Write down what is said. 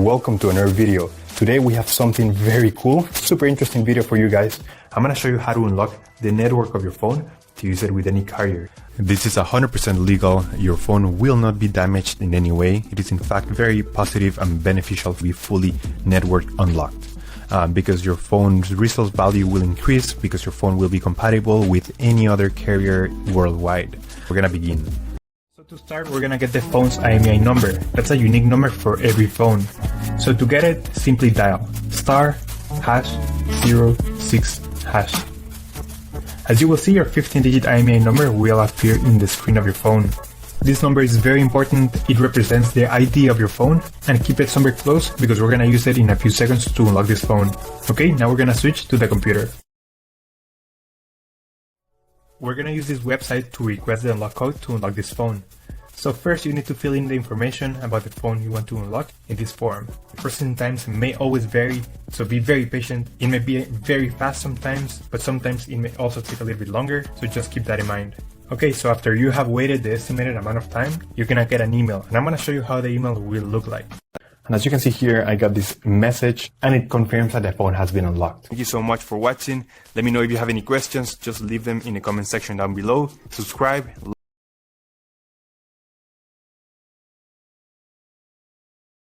welcome to another video. Today we have something very cool, super interesting video for you guys. I'm gonna show you how to unlock the network of your phone to use it with any carrier. This is 100% legal. Your phone will not be damaged in any way. It is in fact very positive and beneficial to be fully network unlocked. Because your phone's resale value will increase because your phone will be compatible with any other carrier worldwide. We're gonna begin. So to start, we're gonna get the phone's IMEI number. That's a unique number for every phone. So to get it, simply dial *#06#. As you will see, your 15-digit IMEI number will appear in the screen of your phone. This number is very important. It represents the ID of your phone, and keep it somewhere close because we're gonna use it in a few seconds to unlock this phone. Okay, now we're gonna switch to the computer. We're gonna use this website to request the unlock code to unlock this phone. So first you need to fill in the information about the phone you want to unlock in this form. Processing times may always vary, so be very patient. It may be very fast sometimes, but sometimes it may also take a little bit longer, so just keep that in mind. Okay, so after you have waited the estimated amount of time, you're gonna get an email, and I'm gonna show you how the email will look like. And as you can see here, I got this message and it confirms that the phone has been unlocked. Thank you so much for watching. Let me know if you have any questions, just leave them in the comment section down below. Subscribe,